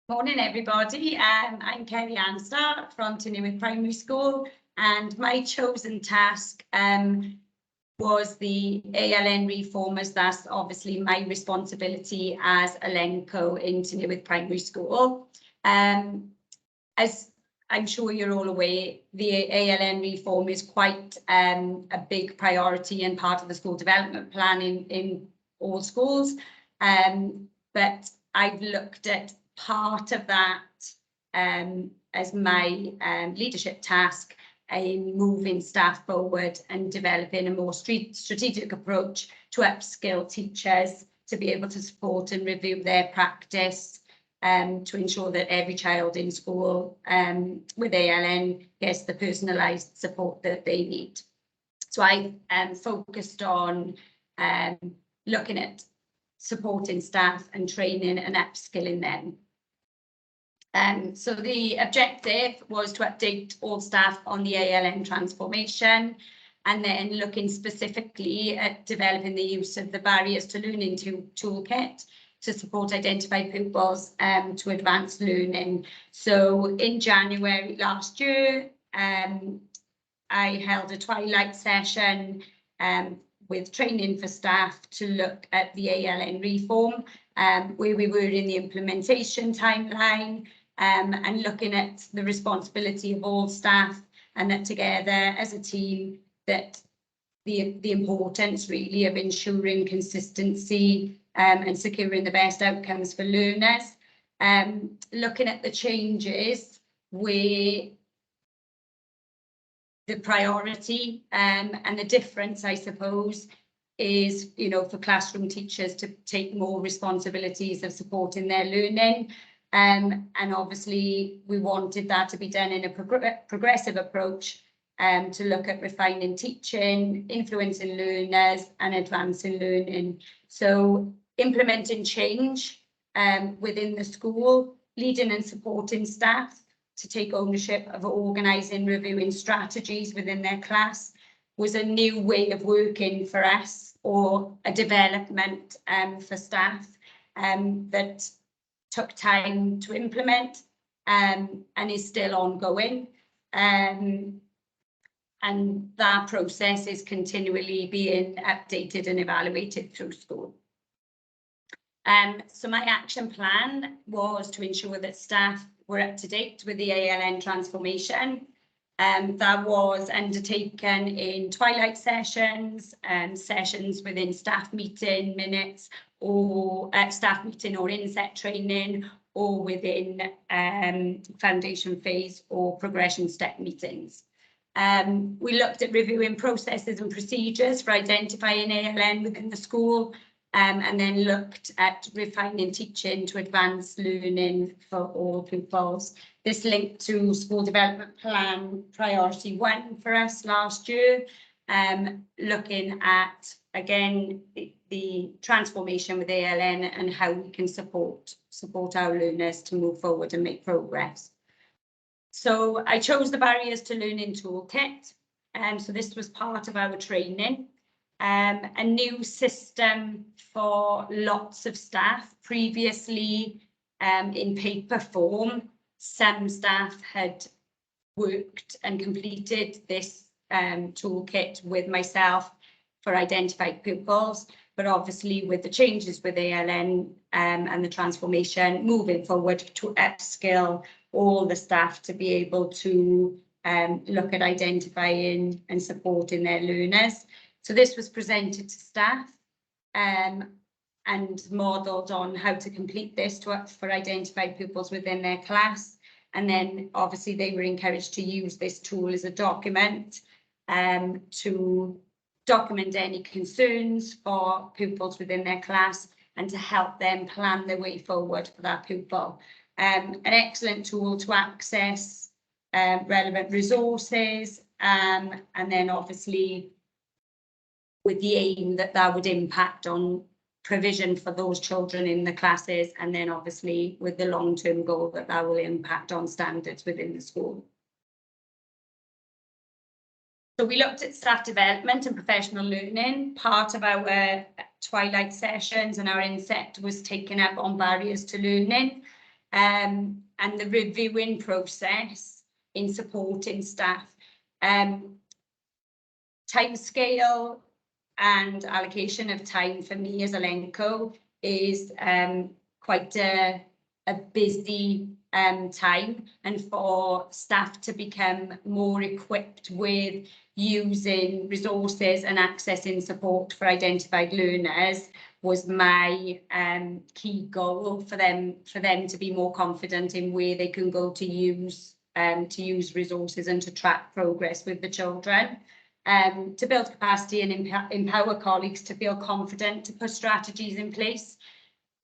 Morning everybody, I'm Kerry Anstar from Tynewydd Primary School, and my chosen task was the ALN reform, as that's obviously my responsibility as a LENCO in Tynewydd Primary School. As I'm sure you're all aware, the ALN reform is quite a big priority and part of the school development plan in all schools, but I've looked at part of that as my leadership task in moving staff forward and developing a more strategic approach to upskill teachers to be able to support and review their practice to ensure that every child in school with ALN gets the personalised support that they need. So I focused on looking at supporting staff and training and upskilling them. So the objective was to update all staff on the ALN transformation, and then looking specifically at developing the use of the Barriers to Learning toolkit to support identified pupils to advance learning. So in January last year, I held a twilight session with training for staff to look at the ALN reform, where we were in the implementation timeline, and looking at the responsibility of all staff, and that together as a team, that the importance really of ensuring consistency and securing the best outcomes for learners. Looking at the changes where the priority and the difference, I suppose, is, for classroom teachers to take more responsibilities of supporting their learning. And obviously we wanted that to be done in a progressive approach to look at refining teaching, influencing learners and advancing learning. So implementing change within the school, leading and supporting staff to take ownership of organising, reviewing strategies within their class was a new way of working for us, or a development for staff that took time to implement and is still ongoing. And that process is continually being updated and evaluated through school. So my action plan was to ensure that staff were up to date with the ALN transformation. That was undertaken in twilight sessions, sessions within staff meeting minutes, or staff meeting or inset training, or within foundation phase or progression step meetings. We looked at reviewing processes and procedures for identifying ALN within the school, and then looked at refining teaching to advance learning for all pupils. This linked to School Development Plan Priority 1 for us last year, looking at, again, the transformation with ALN and how we can support our learners to move forward and make progress. So I chose the Barriers to Learning toolkit, so this was part of our training. A new system for lots of staff. Previously, in paper form, some staff had worked and completed this toolkit with myself for identified pupils, but obviously with the changes with ALN and the transformation, moving forward to upskill all the staff to be able to look at identifying and supporting their learners. So this was presented to staff and modelled on how to complete this for identified pupils within their class. And then obviously they were encouraged to use this tool as a document to document any concerns for pupils within their class and to help them plan their way forward for that pupil. An excellent tool to access relevant resources, and then obviously with the aim that would impact on provision for those children in the classes, and then obviously with the long-term goal that will impact on standards within the school. So we looked at staff development and professional learning. Part of our twilight sessions and our inset was taken up on barriers to learning. and the reviewing process in supporting staff. Timescale and allocation of time for me as a Lenco is quite a busy time, and for staff to become more equipped with using resources and accessing support for identified learners was my key goal for them to be more confident in where they can go to use resources and to track progress with the children. To build capacity and empower colleagues to feel confident to put strategies in place.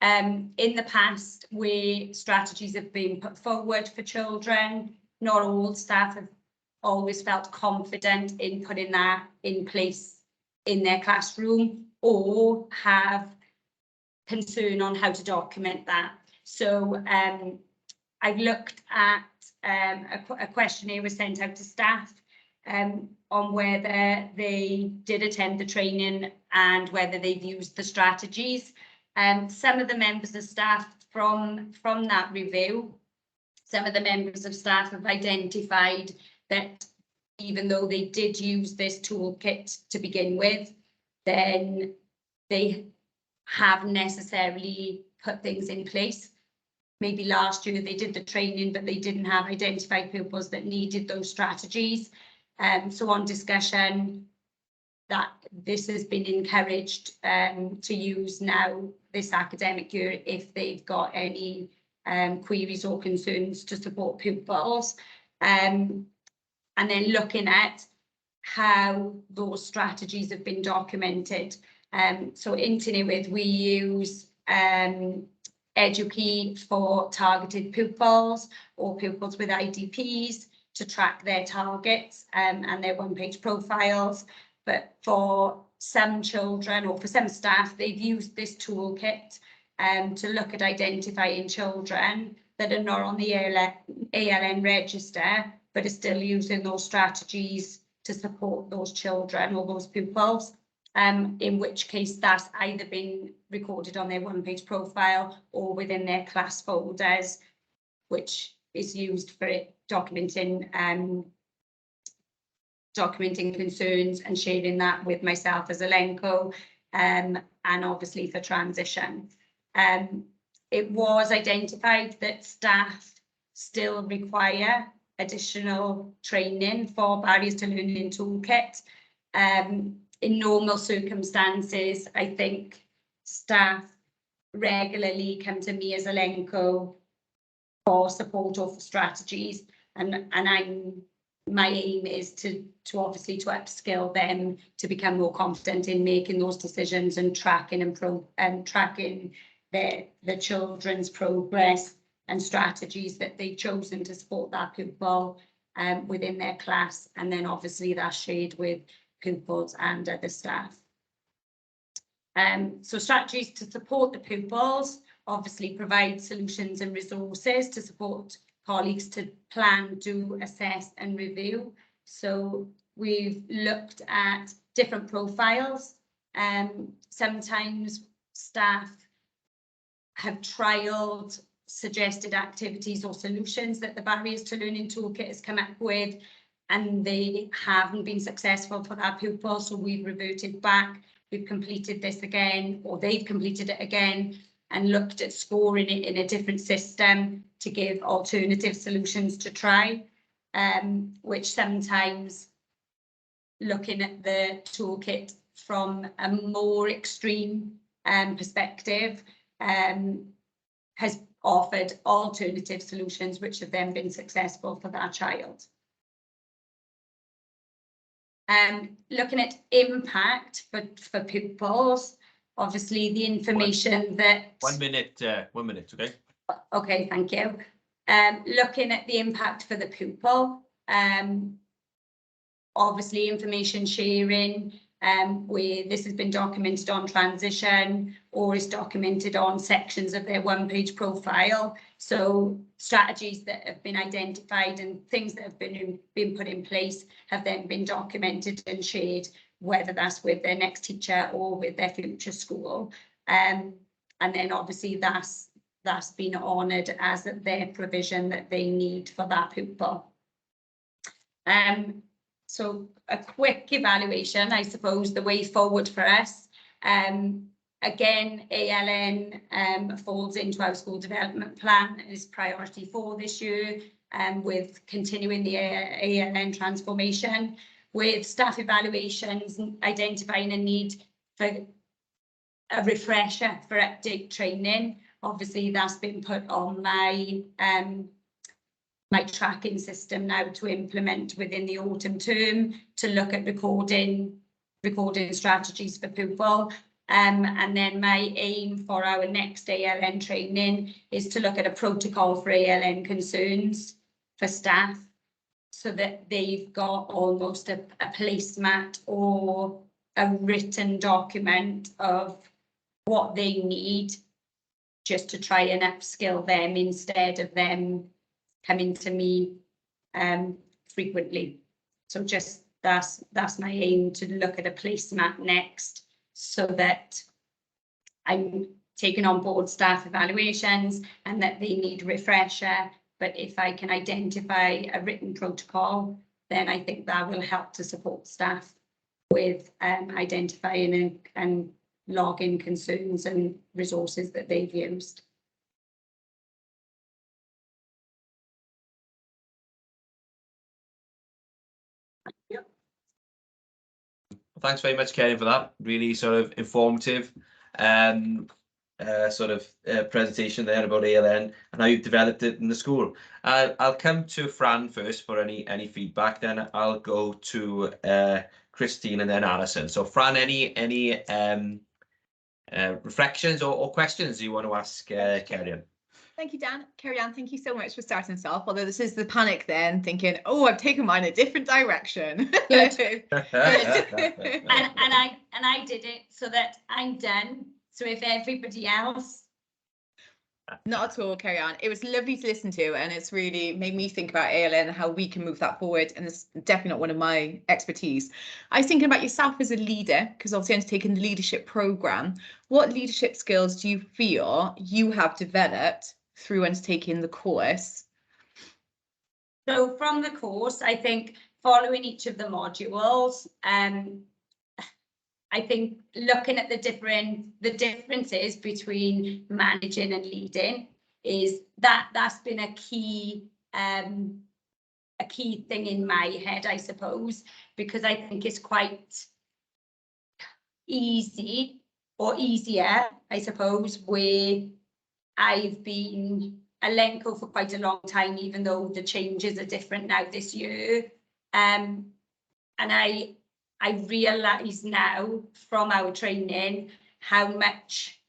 In the past, where strategies have been put forward for children, not all staff have always felt confident in putting that in place in their classroom, or have concern on how to document that. So I've looked at a questionnaire was sent out to staff on whether they did attend the training and whether they've used the strategies. Some of the members of staff from that review, some of the members of staff have identified that even though they did use this toolkit to begin with, then they haven't necessarily put things in place. Maybe last year they did the training, but they didn't have identified pupils that needed those strategies. So on discussion, that this has been encouraged to use now this academic year if they've got any queries or concerns to support pupils. And then looking at how those strategies have been documented. So in Tynewydd, we use Educate for targeted pupils or pupils with IDPs to track their targets and their one-page profiles. But for some children or for some staff, they've used this toolkit to look at identifying children that are not on the ALN register, but are still using those strategies to support those children or those pupils, in which case that's either been recorded on their one-page profile or within their class folders, which is used for documenting concerns and sharing that with myself as a Lenco, and obviously for transition. It was identified that staff still require additional training for barriers to learning toolkit. In normal circumstances, I think staff regularly come to me as a Lenco for support or for strategies, and my aim is to obviously to upskill them to become more confident in making those decisions and tracking the children's progress and strategies that they've chosen to support that pupil within their class, and then obviously that's shared with pupils and other staff. So strategies to support the pupils obviously provide solutions and resources to support colleagues to plan, do, assess and review. So we've looked at different profiles. Sometimes staff have trialled suggested activities or solutions that the Barriers to Learning Toolkit has come up with, and they haven't been successful for that pupil. So we've reverted back, we've completed this again, or they've completed it again, and looked at scoring it in a different system to give alternative solutions to try, which sometimes, looking at the toolkit from a more extreme perspective, has offered alternative solutions which have then been successful for that child. Looking at impact for pupils, obviously the information that... 1 minute, okay? Okay, thank you. Looking at the impact for the pupil, obviously information sharing, where this has been documented on transition or is documented on sections of their one-page profile. So strategies that have been identified and things that have been put in place have then been documented and shared, whether that's with their next teacher or with their future school. And then obviously that's that's been honoured as their provision that they need for that pupil. So a quick evaluation, I suppose, the way forward for us. Again, ALN falls into our school development plan as priority 4 this year, with continuing the ALN transformation, with staff evaluations, identifying a need for a refresher for update training. Obviously, that's been put on my my tracking system now to implement within the autumn term, to look at recording strategies for pupil. And then my aim for our next ALN training is to look at a protocol for ALN concerns for staff, so that they've got almost a placemat or a written document of what they need, just to try and upskill them instead of them coming to me frequently. So just that's my aim, to look at a placemat next, so that I'm taking on board staff evaluations and that they need refresher. But if I can identify a written protocol, then I think that will help to support staff with identifying and logging concerns and resources that they've used. Thanks very much, Karen, for that. Really sort of informative presentation there about ALN and how you've developed it in the school. I'll come to Fran first for any feedback, then I'll go to Christine and then Alison. So Fran, any reflections or questions you want to ask Karen? Thank you, Dan. Carrie-Anne, thank you so much for starting us off. Although this is the panic then, thinking, oh, I've taken mine a different direction. Good. and I did it so that I'm done. So if everybody else. Not at all, Carrie-Anne. It was lovely to listen to, and it's really made me think about ALN and how we can move that forward. And it's definitely not one of my expertise. I was thinking about yourself as a leader, because obviously undertaking the leadership programme. What leadership skills do you feel you have developed through undertaking the course? So from the course, I think following each of the modules, I think looking at the differences between managing and leading, is that's been a key thing in my head, I suppose, because I think it's quite easy, or easier, I suppose, where I've been a Lenco for quite a long time, even though the changes are different now this year. And I realise now from our training how much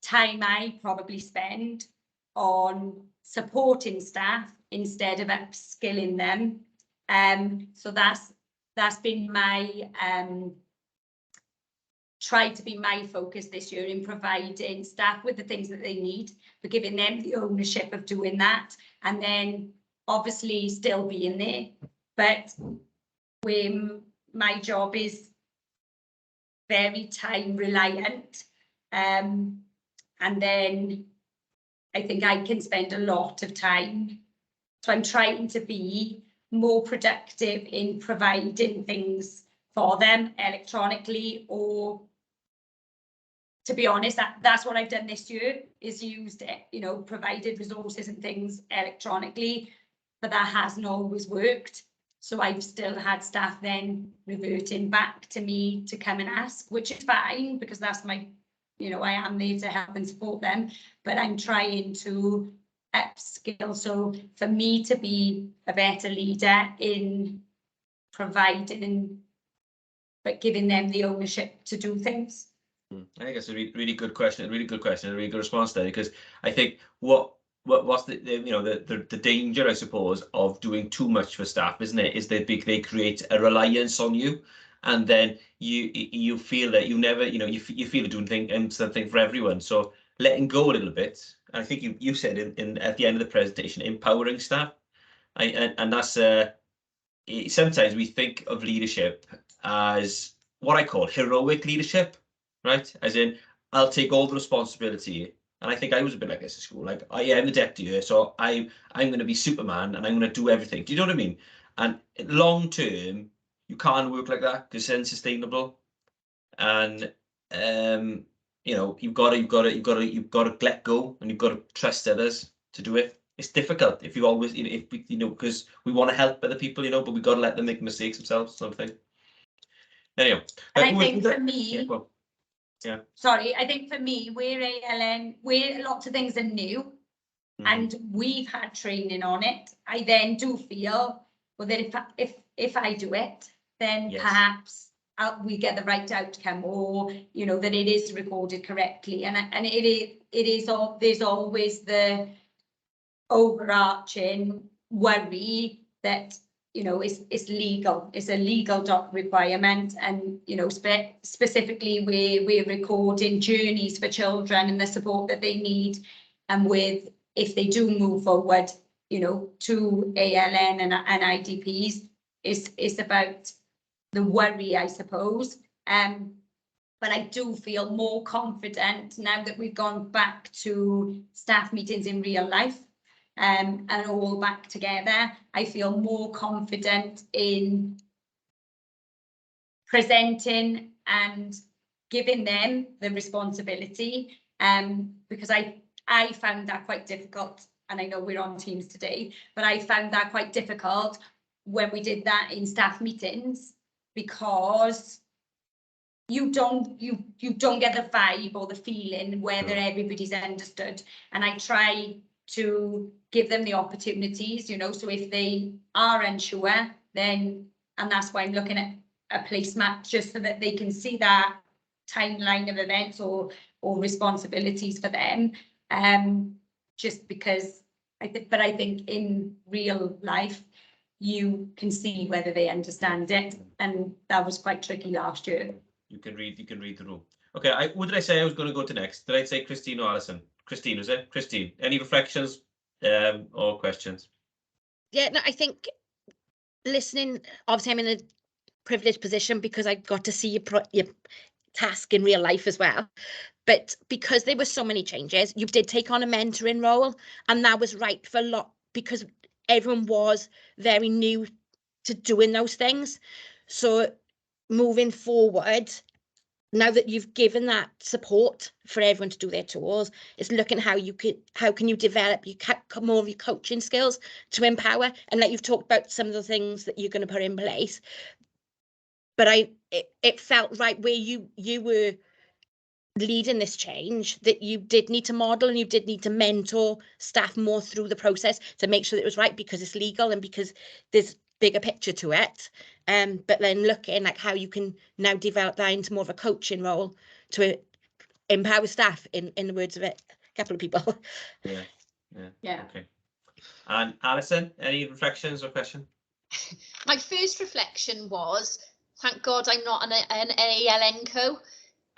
time I probably spend on supporting staff instead of upskilling them. So that's been my tried to be my focus this year, in providing staff with the things that they need, but giving them the ownership of doing that, and then obviously still being there. But when my job is very time reliant, and then I think I can spend a lot of time. So I'm trying to be more productive in providing things for them electronically, or, to be honest, that's what I've done this year, is used it, provided resources and things electronically, but that hasn't always worked. So I've still had staff then reverting back to me to come and ask, which is fine, because that's my, I am there to help and support them, but I'm trying to upskill. So for me to be a better leader in providing, but giving them the ownership to do things. I think that's a really good question, a really good response there, because I think what's the danger, I suppose, of doing too much for staff, isn't it? Is that they create a reliance on you, and then you feel that you never, you feel you're doing something for everyone. So letting go a little bit. I think you said in at the end of the presentation, empowering staff, and that's sometimes we think of leadership as what I call heroic leadership, right? As in, I'll take all the responsibility And I think I was a bit like this at school. Like, I'm the deputy here, so I'm going to be Superman and I'm going to do everything. Do you know what I mean? And long term, you can't work like that because it's unsustainable. And you've got to let go, and you've got to trust others to do it. It's difficult if you always, because we want to help other people, but we've got to let them make mistakes themselves. Something. Anyway, and I think for me, yeah, well, yeah. Sorry, I think for me, we're ALN, where lots of things are new, and we've had training on it. I then do feel, well, that if I do it, then Yes. perhaps we get the right outcome, or that it is recorded correctly, and there's always the overarching worry that it's legal, it's a legal requirement, and specifically we're recording journeys for children and the support that they need, and if they do move forward to ALN and IDPs, it's about the worry, I suppose. But I do feel more confident now that we've gone back to staff meetings in real life, and all back together. I feel more confident in presenting and giving them the responsibility, because I found that quite difficult, and I know we're on Teams today, but I found that quite difficult when we did that in staff meetings, because you don't get the vibe or the feeling whether everybody's understood. And I try to give them the opportunities, so if they are unsure, then, and that's why I'm looking at a placemat, just so that they can see that timeline of events or responsibilities for them, just because I think in real life you can see whether they understand it, and that was quite tricky last year. You can read the room. Okay, what did I say I was going to go to next? Did I say Christine or Alison? Christine, was it? Christine, any reflections or questions? Yeah, no, I think listening, obviously I'm in a privileged position because I got to see your task in real life as well. But because there were so many changes, you did take on a mentoring role, and that was right for a lot, because everyone was very new to doing those things. So moving forward, now that you've given that support for everyone to do their tours, it's looking how can you develop more of your coaching skills to empower, and that you've talked about some of the things that you're going to put in place. But it felt right where you were leading this change, that you did need to model and you did need to mentor staff more through the process to make sure that it was right, because it's legal and because there's bigger picture to it. But then looking like how you can now develop that into more of a coaching role to empower staff, in the words of a couple of people. Yeah. Okay. And Alison, any reflections or question? My first reflection was, thank God I'm not an ALN co.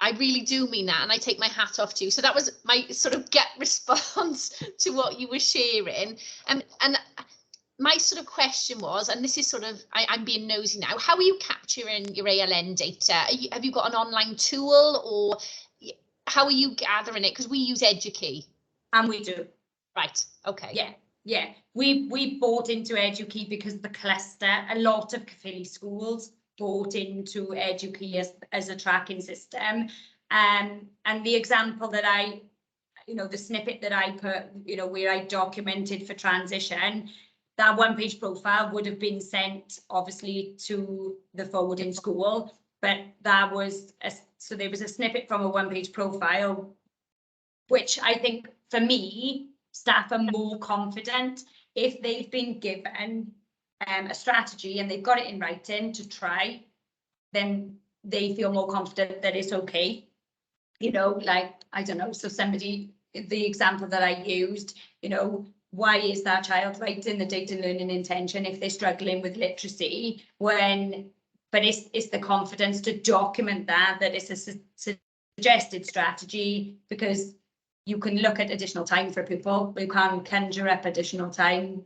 I really do mean that, and I take my hat off to you. So that was my sort of gut response to what you were sharing. And my sort of question was, and this is sort of, I'm being nosy now, how are you capturing your ALN data? Have you got an online tool, or how are you gathering it? Because we use EduKey. And we do. Right, okay. Yeah. We bought into EduKey because of the cluster. A lot of Caerphilly schools bought into EduKey as a tracking system. And the example that the snippet that I put, where I documented for transition, that one-page profile would have been sent, obviously, to the forwarding school, but that was, so there was a snippet from a one-page profile, which I think, for me, staff are more confident if they've been given a strategy and they've got it in writing to try, then they feel more confident that it's okay. Like, I don't know, so somebody, the example that I used, why is that child writing the data learning intention if they're struggling with literacy, but it's the confidence to document that it's a suggested strategy, because you can look at additional time for people, but you can't conjure up additional time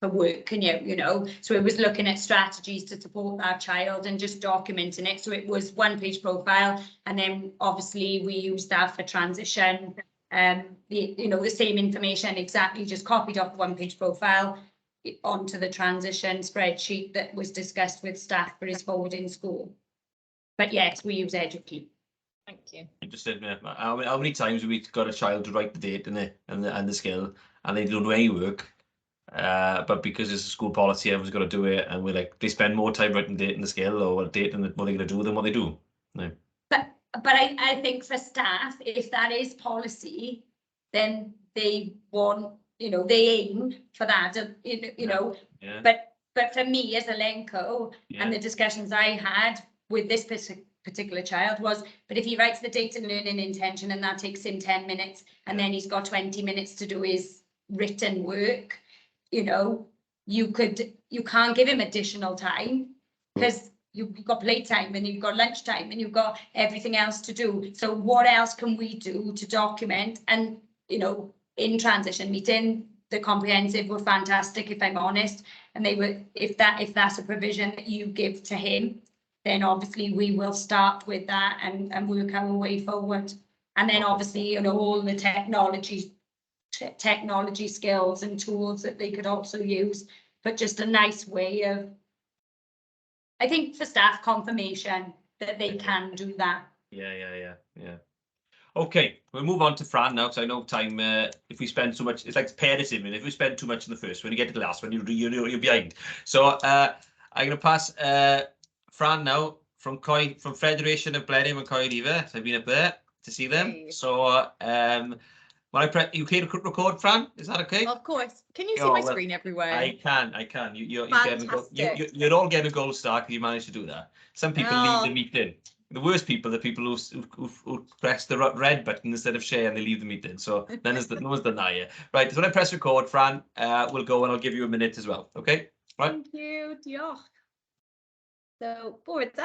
for work, can you? So it was looking at strategies to support that child and just documenting it. So it was one-page profile, and then obviously we used that for transition the same information exactly, just copied off one-page profile onto the transition spreadsheet that was discussed with staff for his forward in school. But yes, we use Edukeep. Thank you. Interested, how many times have we got a child to write the date and the skill, and they don't do any work, but because it's a school policy, everyone's got to do it, and we're like, they spend more time writing the date and the skill or date and what they're going to do than what they do. No. But I think for staff, if that is policy, then they want, they aim for that, Yeah. But for me as a Lenco, Yeah. and the discussions I had with this particular child was, but if he writes the date and learning intention and that takes him 10 minutes, and then he's got 20 minutes to do his written work, you can't give him additional time, because you've got playtime and you've got lunchtime and you've got everything else to do. So what else can we do to document? And, in transition meeting, the comprehensive were fantastic, if I'm honest. And they were, if that's a provision that you give to him, then obviously we will start with that and work our way forward. And then obviously, all the technology skills and tools that they could also use, but just a nice way of, I think, for staff confirmation that they can do that. Yeah. Okay, we'll move on to Fran now, because I know time, if we spend so much, it's like parenting, and if we spend too much in the first, when you get to the last one, you're behind. So I'm going to pass Fran now from Federation of Blenheim and Caerphilly. So I've been up there to see them. Hey. So when I press, you okay to record, Fran? Is that okay? Of course. Can you see Oh, my well, screen everywhere? I can. You're Fantastic. you're all getting a gold star because you managed to do that. Some people leave the Oh. meeting. The worst people are the people who press the red button instead of share and they leave the meeting. So then no one's done that yet. Right, so when I press record, Fran, we'll go and I'll give you a minute as well. Okay? Right. Thank you. Diolch. So, bore da